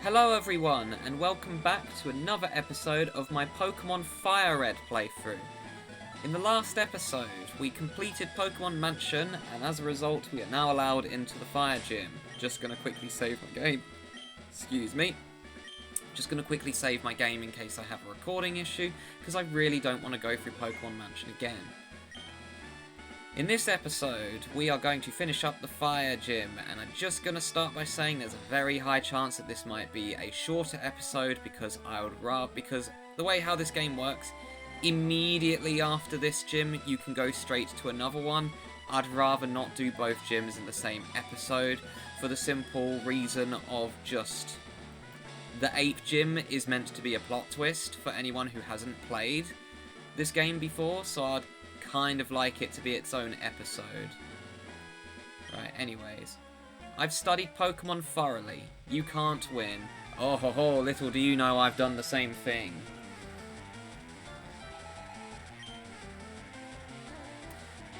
Hello everyone, and welcome back to another episode of my Pokemon Fire Red playthrough. In the last episode, we completed Pokemon Mansion, and as a result, we are now allowed into the Fire Gym. Just gonna quickly save my game. Excuse me. Just gonna quickly save my game in case I have a recording issue, because I really don't want to go through Pokemon Mansion again. In this episode, we are going to finish up the Fire Gym, and I'm just going to start by saying there's a very high chance that this might be a shorter episode because the way how this game works, immediately after this gym, you can go straight to another one. I'd rather not do both gyms in the same episode for the simple reason of just the 8th gym is meant to be a plot twist for anyone who hasn't played this game before, so I'd kind of like it to be its own episode. Right, anyways. I've studied Pokemon thoroughly. You can't win. Oh ho ho, little do you know I've done the same thing.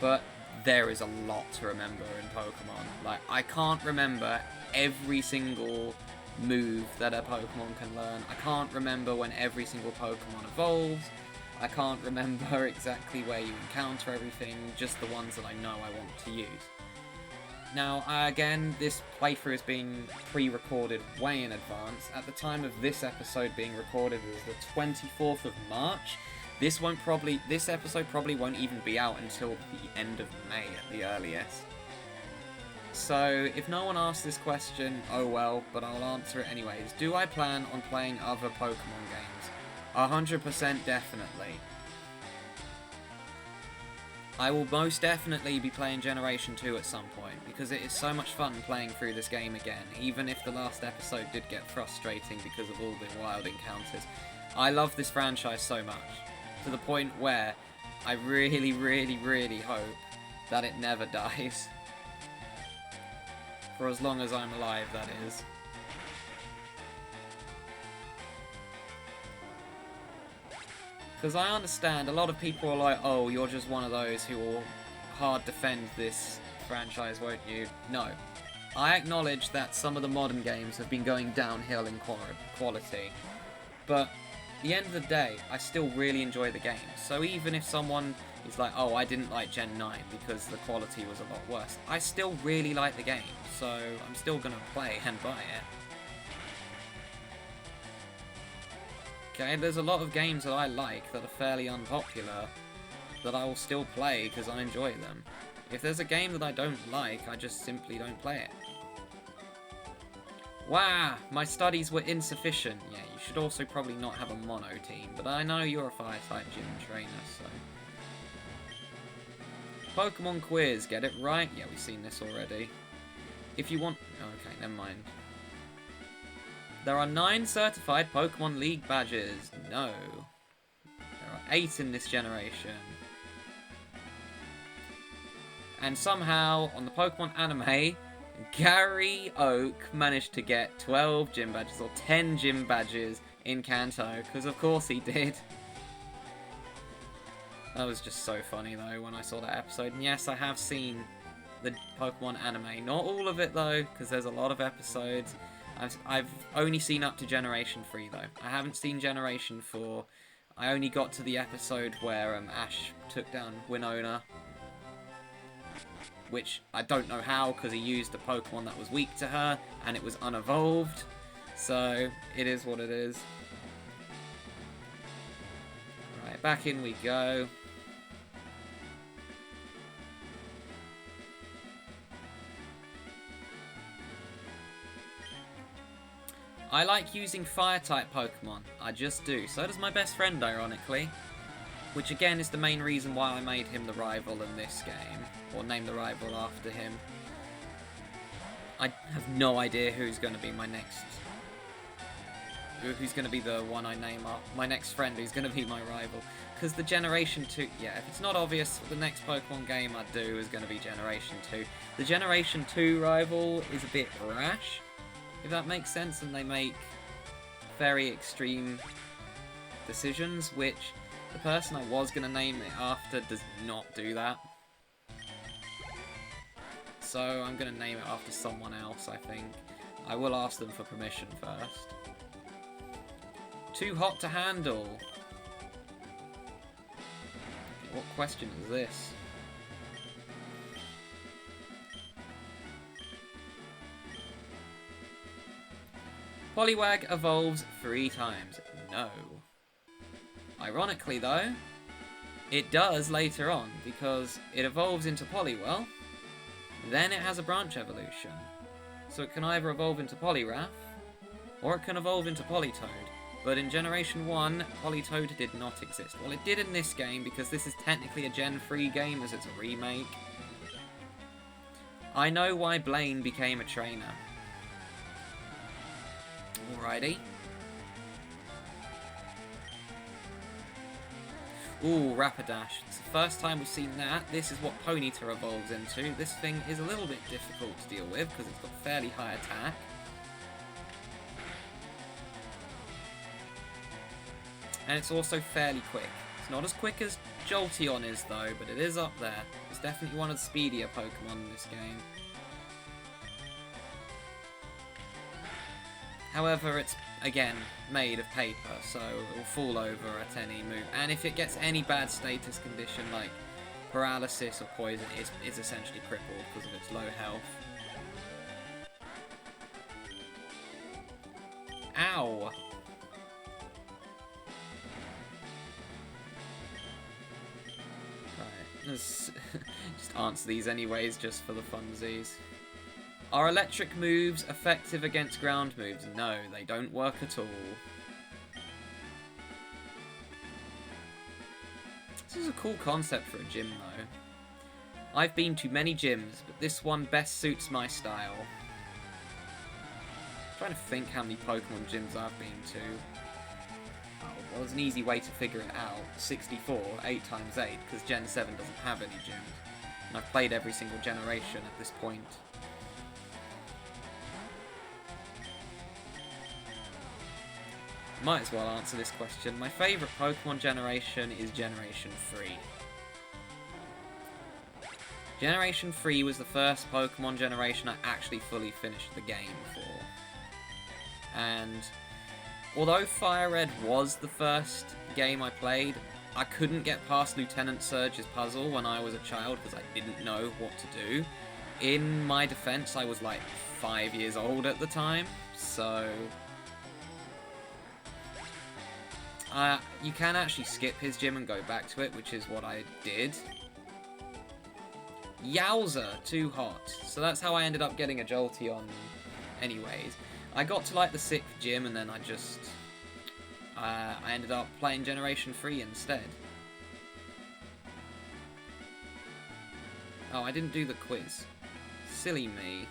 But there is a lot to remember in Pokemon. Like, I can't remember every single move that a Pokemon can learn. I can't remember when every single Pokemon evolves. I can't remember exactly where you encounter everything, just the ones that I know I want to use. Now, again, this playthrough is being pre-recorded way in advance. At the time of this episode being recorded is the 24th of March. This episode probably won't even be out until the end of May at the earliest. So, if no one asks this question, oh well, but I'll answer it anyways. Do I plan on playing other Pokemon games? 100% definitely. I will most definitely be playing Generation 2 at some point, because it is so much fun playing through this game again, even if the last episode did get frustrating because of all the wild encounters. I love this franchise so much, to the point where I really, really, really hope that it never dies. For as long as I'm alive, that is. Because I understand a lot of people are like, oh, you're just one of those who will hard defend this franchise, won't you? No. I acknowledge that some of the modern games have been going downhill in quality. But at the end of the day, I still really enjoy the game. So even if someone is like, oh, I didn't like Gen 9 because the quality was a lot worse, I still really like the game. So I'm still going to play and buy it. Okay, there's a lot of games that I like that are fairly unpopular that I will still play because I enjoy them. If there's a game that I don't like, I just simply don't play it. Wow, my studies were insufficient. Yeah, you should also probably not have a mono team, but I know you're a fire-type gym trainer, so... Pokemon quiz, get it right? Yeah, we've seen this already. If you want... Okay, never mind. There are 9 certified Pokemon League badges. No. There are 8 in this generation. And somehow, on the Pokemon anime, Gary Oak managed to get 12 gym badges, or 10 gym badges in Kanto, because of course he did. That was just so funny though when I saw that episode. And yes, I have seen the Pokemon anime. Not all of it though, because there's a lot of episodes. I've only seen up to Generation 3 though. I haven't seen Generation 4. I only got to the episode where Ash took down Winona. Which I don't know how, because he used a Pokemon that was weak to her, and it was unevolved. So, it is what it is. Right, back in we go. I like using Fire-type Pokemon. I just do. So does my best friend, ironically. Which again is the main reason why I made him the rival in this game. Or named the rival after him. I have no idea who's going to be my next... Who's going to be the one I name up. My next friend who's going to be my rival. Because the Generation 2... Yeah, if it's not obvious, the next Pokemon game I do is going to be Generation 2. The Generation 2 rival is a bit rash. If that makes sense, and they make very extreme decisions, which the person I was going to name it after does not do that. So I'm going to name it after someone else, I think. I will ask them for permission first. Too hot to handle. What question is this? Poliwag evolves 3 times. No. Ironically though, it does later on, because it evolves into Poliwhirl, then it has a branch evolution. So it can either evolve into Poliwrath, or it can evolve into Politoed. But in Generation 1, Politoed did not exist. Well, it did in this game, because this is technically a Gen 3 game, as it's a remake. I know why Blaine became a trainer. Alrighty. Ooh, Rapidash. It's the first time we've seen that. This is what Ponyta evolves into. This thing is a little bit difficult to deal with because it's got fairly high attack. And it's also fairly quick. It's not as quick as Jolteon is though, but it is up there. It's definitely one of the speedier Pokemon in this game. However, it's, again, made of paper, so it will fall over at any move. And if it gets any bad status condition, like paralysis or poison, it's essentially crippled because of its low health. Ow! Right, let's just answer these anyways, just for the funsies. Are electric moves effective against ground moves? No, they don't work at all. This is a cool concept for a gym, though. I've been to many gyms, but this one best suits my style. I'm trying to think how many Pokemon gyms I've been to. Oh, well, there's an easy way to figure it out. 64, 8 times 8, because Gen 7 doesn't have any gyms. And I've played every single generation at this point. Might as well answer this question. My favourite Pokemon generation is Generation 3. Generation 3 was the first Pokemon generation I actually fully finished the game for. And although Fire Red was the first game I played, I couldn't get past Lieutenant Surge's puzzle when I was a child because I didn't know what to do. In my defense, I was like 5 years old at the time, so you can actually skip his gym and go back to it, which is what I did. Yowza! Too hot. So that's how I ended up getting a Jolteon anyways. I got to like the 6th gym and then I just I ended up playing Generation 3 instead. Oh, I didn't do the quiz. Silly me.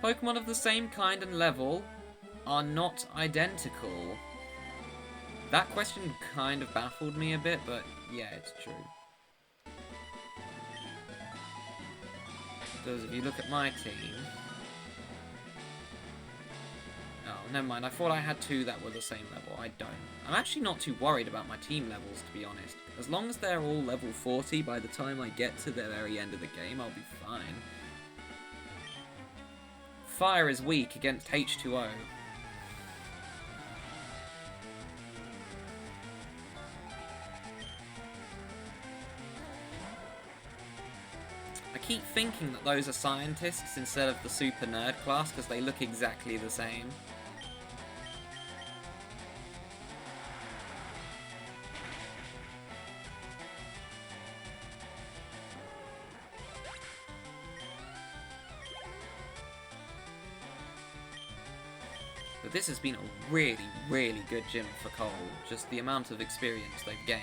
Pokemon of the same kind and level are not identical. That question kind of baffled me a bit, but yeah, it's true. Because if you look at my team... Oh, never mind. I thought I had 2 that were the same level. I don't. I'm actually not too worried about my team levels, to be honest. As long as they're all level 40 by the time I get to the very end of the game, I'll be fine. Fire is weak against H2O. I keep thinking that those are scientists instead of the super nerd class because they look exactly the same. But this has been a really, really good gym for Cole, just the amount of experience they've gained.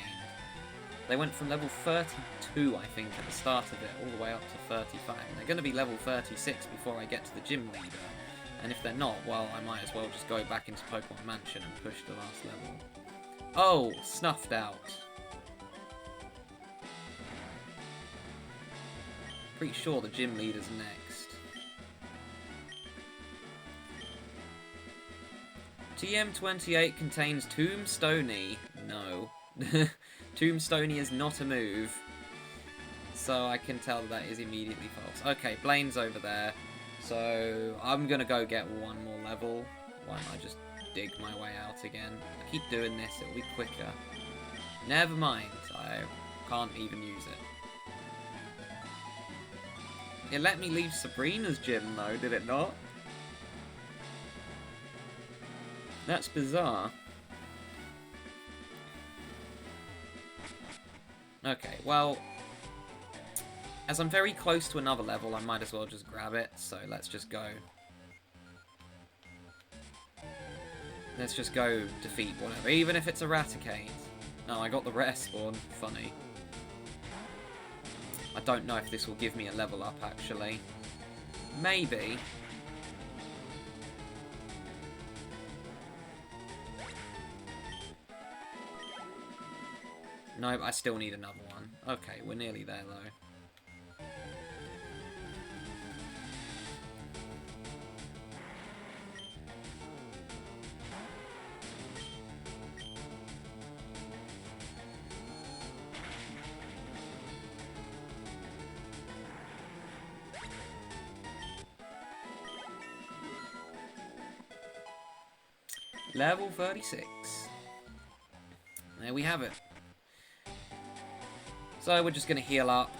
They went from level 32, I think, at the start of it, all the way up to 35. And they're going to be level 36 before I get to the gym leader. And if they're not, well, I might as well just go back into Pokemon Mansion and push the last level. Oh, snuffed out. Pretty sure the gym leader's next. TM28 contains Tombstony. No. Tombstony is not a move. so I can tell that is immediately false. Okay, Blaine's over there, so I'm gonna go get one more level. Why don't I just dig my way out again? I keep doing this, it'll be quicker. Never mind, I can't even use it. It let me leave Sabrina's gym though, did it not? That's bizarre. Okay, well, as I'm very close to another level, I might as well just grab it, so let's just go. Let's just go defeat whatever, even if it's Eradicate. No, I got the rare spawn. Funny. I don't know if this will give me a level up, actually. Maybe. No, I still need another one. Okay, we're nearly there, though. Level 36. There we have it. So we're just going to heal up.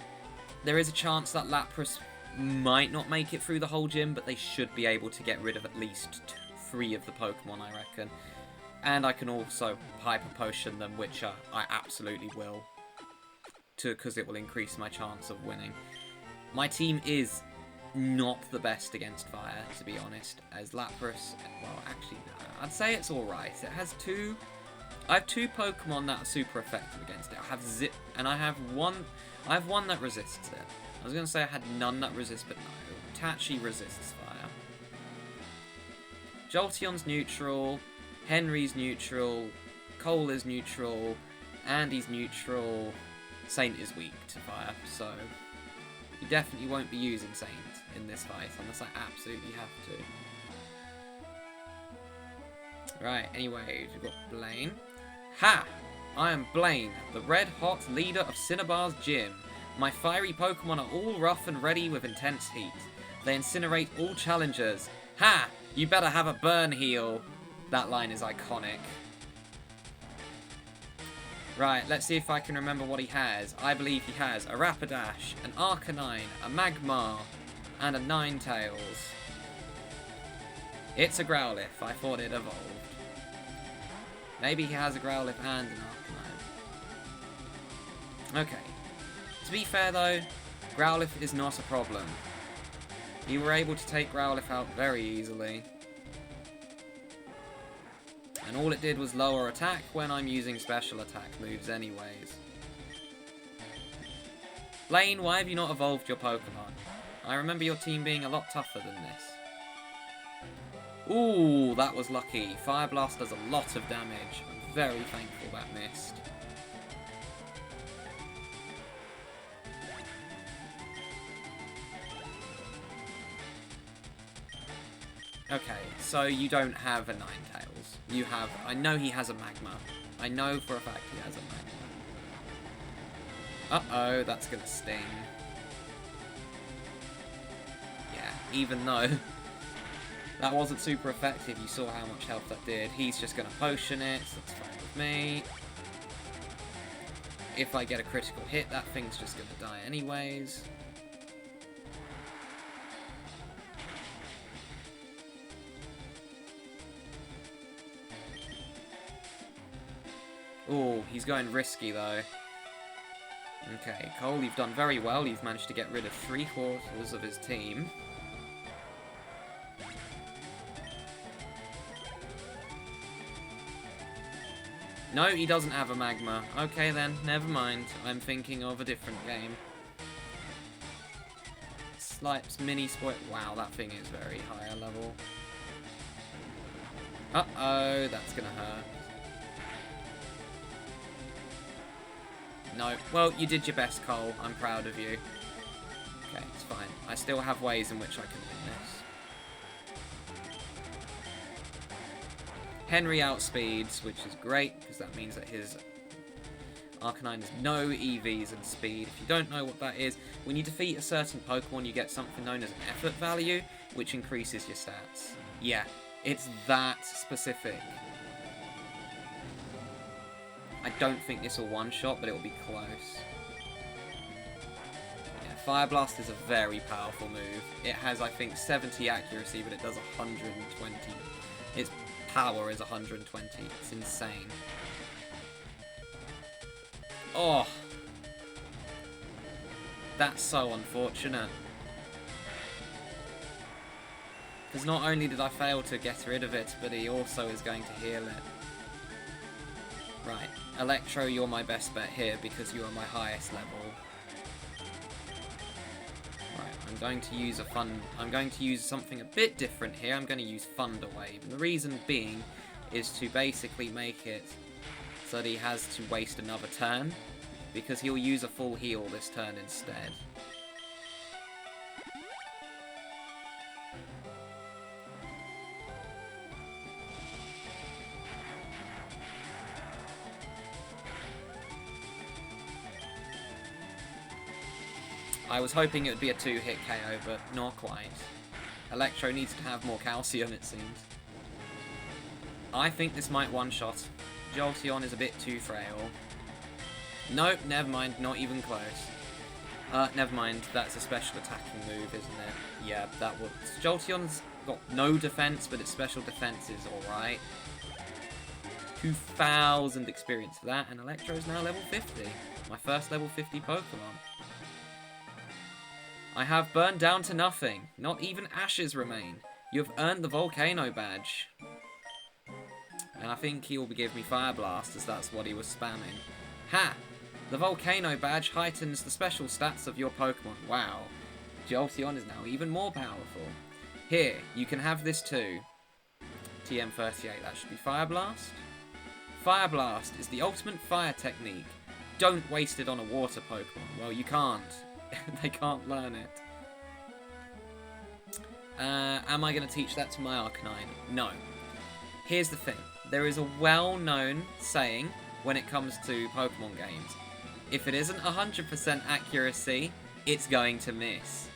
There is a chance that Lapras might not make it through the whole gym, but they should be able to get rid of at least 3 of the Pokemon, I reckon. And I can also Hyper Potion them, which I absolutely will, because it will increase my chance of winning. My team is not the best against fire, to be honest, as Lapras, well, actually, I'd say it's alright. It has I have 2 Pokemon that are super effective against it. I have Zip, and I have one that resists it. I was going to say I had none that resist, but no. Tachi resists fire. Jolteon's neutral, Henry's neutral, Cole is neutral, Andy's neutral, Saint is weak to fire, so you definitely won't be using Saint in this fight, unless I absolutely have to. Right, anyways, we've got Blaine. Ha! I am Blaine, the red-hot leader of Cinnabar's gym. My fiery Pokemon are all rough and ready with intense heat. They incinerate all challengers. Ha! You better have a burn heal. That line is iconic. Right, let's see if I can remember what he has. I believe he has a Rapidash, an Arcanine, a Magmar, and a Ninetales. It's a Growlithe. I thought it evolved. Maybe he has a Growlithe and an Arcanine. Okay. To be fair though, Growlithe is not a problem. You were able to take Growlithe out very easily. And all it did was lower attack when I'm using special attack moves anyways. Blaine, why have you not evolved your Pokemon? I remember your team being a lot tougher than this. Ooh, that was lucky. Fire Blast does a lot of damage. I'm very thankful that missed. Okay, so you don't have a Ninetales. You have... I know he has a Magma. I know for a fact he has a Magma. Uh-oh, that's gonna sting. Yeah, even though that wasn't super effective, you saw how much health that did. He's just gonna potion it, so that's fine with me. If I get a critical hit, that thing's just gonna die anyways. Oh, he's going risky though. Okay, Cole, you've done very well. You've managed to get rid of 3/4 of his team. No, he doesn't have a Magma. Okay then, never mind. I'm thinking of a different game. Slipe's mini spoil. Wow, that thing is very higher level. Uh-oh, that's gonna hurt. No. Well, you did your best, Cole. I'm proud of you. Okay, it's fine. I still have ways in which I can win this. Henry outspeeds, which is great, because that means that his Arcanine has no EVs and speed. If you don't know what that is, when you defeat a certain Pokemon, you get something known as an effort value, which increases your stats. Yeah, it's that specific. I don't think this will one-shot, but it will be close. Yeah, Fire Blast is a very powerful move. It has, I think, 70 accuracy, but it does 120. Its power is 120. It's insane. Oh, that's so unfortunate. Because not only did I fail to get rid of it, but he also is going to heal it. Right, Electro, you're my best bet here because you are my highest level. Right, I'm going to use something a bit different here. I'm going to use Thunder Wave. And the reason being is to basically make it so that he has to waste another turn, because he'll use a full heal this turn instead. I was hoping it would be a 2-hit KO, but not quite. Electro needs to have more calcium, it seems. I think this might one-shot. Jolteon is a bit too frail. Nope, never mind, not even close. Never mind, that's a special attacking move, isn't it? Yeah, that works. Jolteon's got no defense, but its special defense is alright. 2,000 experience for that, and Electro's now level 50. My first level 50 Pokemon. I have burned down to nothing. Not even ashes remain. You have earned the Volcano badge. And I think he will give me Fire Blast, as that's what he was spamming. Ha! The Volcano badge heightens the special stats of your Pokemon. Wow. Jolteon is now even more powerful. Here, you can have this too. TM38, that should be Fire Blast. Fire Blast is the ultimate fire technique. Don't waste it on a water Pokemon. Well, you can't. They can't learn it. Am I going to teach that to my Arcanine? No. Here's the thing. There is a well-known saying when it comes to Pokemon games. If it isn't 100% accuracy, it's going to miss.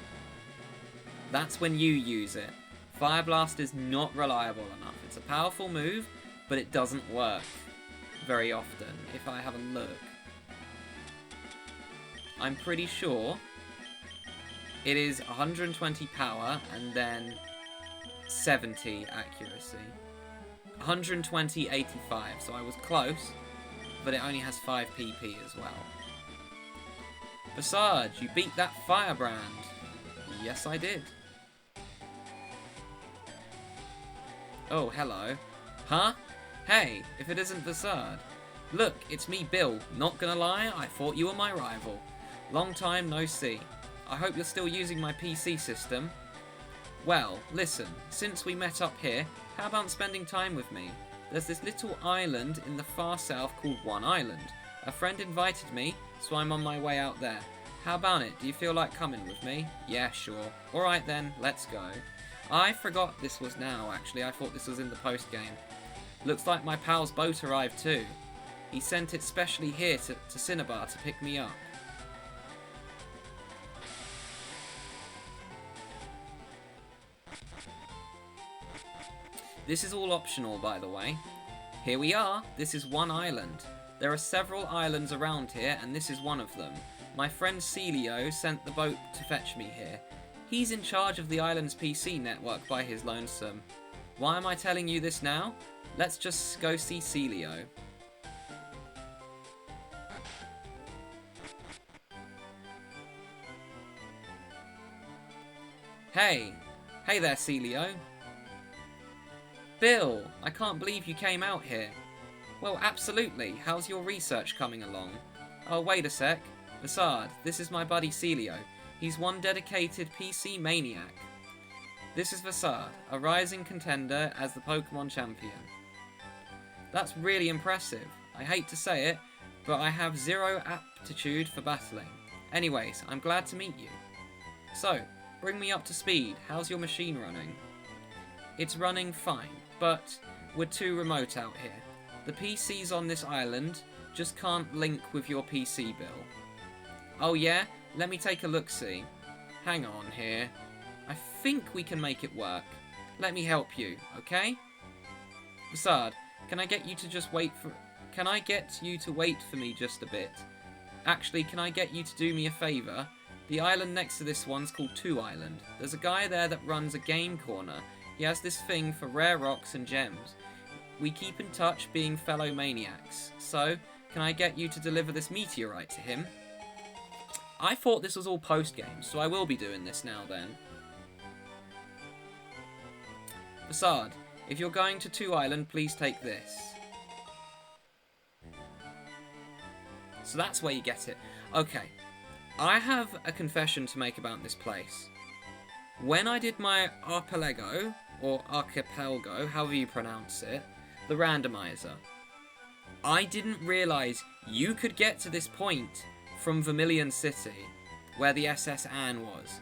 That's when you use it. Fire Blast is not reliable enough. It's a powerful move, but it doesn't work very often, if I have a look. I'm pretty sure it is 120 power and then 70 accuracy. 120, 85, so I was close, but it only has 5 PP as well. Visage, you beat that Firebrand. Yes, I did. Oh, hello. Huh? Hey, if it isn't Visage. Look, it's me, Bill. Not gonna lie, I thought you were my rival. Long time no see. I hope you're still using my PC system. Well, listen, since we met up here, how about spending time with me? There's this little island in the far south called One Island. A friend invited me, so I'm on my way out there. How about it? Do you feel like coming with me? Yeah, sure. Alright then, let's go. I forgot this was now, actually. I thought this was in the post-game. Looks like my pal's boat arrived too. He sent it specially here to Cinnabar to pick me up. This is all optional, by the way. Here we are. This is One Island. There are several islands around here, and this is one of them. My friend Celio sent the boat to fetch me here. He's in charge of the island's PC network by his lonesome. Why am I telling you this now? Let's just go see Celio. Hey! Hey there, Celio. Bill, I can't believe you came out here. Well, absolutely. How's your research coming along? Oh, wait a sec. Visage, this is my buddy Celio. He's one dedicated PC maniac. This is Visage, a rising contender as the Pokemon champion. That's really impressive. I hate to say it, but I have zero aptitude for battling. Anyways, I'm glad to meet you. So, bring me up to speed. How's your machine running? It's running fine, but we're too remote out here. The PCs on this island just can't link with your PC bill. Oh yeah? Let me take a look-see. Hang on here. I think we can make it work. Let me help you, okay? Facade, can I get you to just wait for... Can I get you to wait for me just a bit? Actually, can I get you to do me a favour? The island next to this one's called 2 Island. There's a guy there that runs a game corner. He has this thing for rare rocks and gems. We keep in touch being fellow maniacs. So, can I get you to deliver this meteorite to him? I thought this was all post-game, so I will be doing this now then. Facade, if you're going to 2 Island, please take this. So that's where you get it. Okay, I have a confession to make about this place. When I did my arpelego, or archipelago, however you pronounce it, the randomizer, I didn't realise you could get to this point from Vermilion City, where the SS Anne was.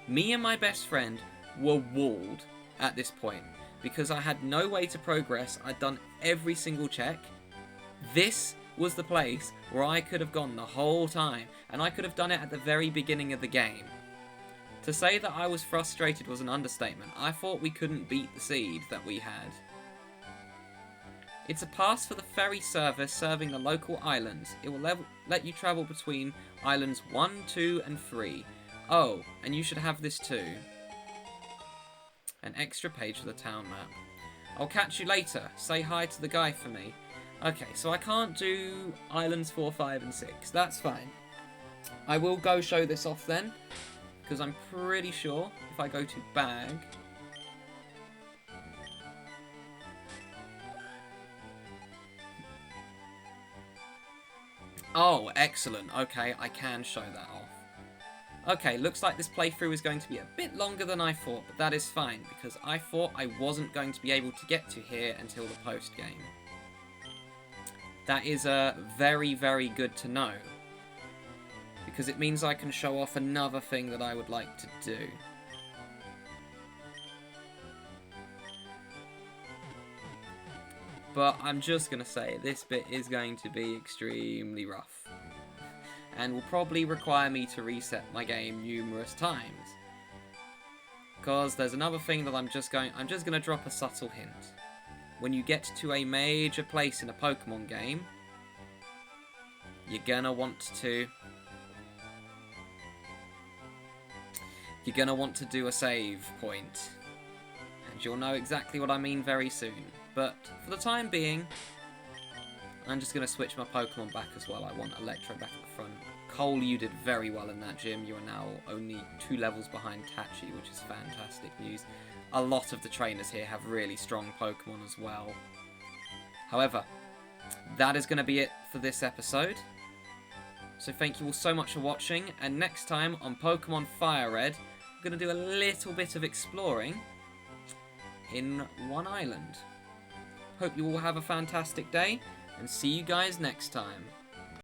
Me and my best friend were walled at this point, because I had no way to progress. I'd done every single check. This was the place where I could have gone the whole time, and I could have done it at the very beginning of the game. To say that I was frustrated was an understatement. I thought we couldn't beat the seed that we had. It's a pass for the ferry service serving the local islands. It will let you travel between islands 1, 2, and 3. Oh, and you should have this too. An extra page of the town map. I'll catch you later. Say hi to the guy for me. Okay, so I can't do islands 4, 5, and 6. That's fine. I will go show this off then, because I'm pretty sure if I go to bag... Oh, excellent. Okay, I can show that off. Okay, looks like this playthrough is going to be a bit longer than I thought, but that is fine, because I thought I wasn't going to be able to get to here until the post-game. That is very, very good to know, because it means I can show off another thing that I would like to do. But I'm just going to say, this bit is going to be extremely rough, and will probably require me to reset my game numerous times. Because there's another thing that I'm just going to drop a subtle hint. When you get to a major place in a Pokemon game, you're gonna want to do a save point. And you'll know exactly what I mean very soon. But for the time being, I'm just going to switch my Pokemon back as well. I want Electro back at the front. Cole, you did very well in that gym. You are now only 2 levels behind Tachi, which is fantastic news. A lot of the trainers here have really strong Pokemon as well. However, that is going to be it for this episode. So thank you all so much for watching, and next time on Pokemon Fire Red, I'm going to do a little bit of exploring in 1 island. Hope you all have a fantastic day, and see you guys next time.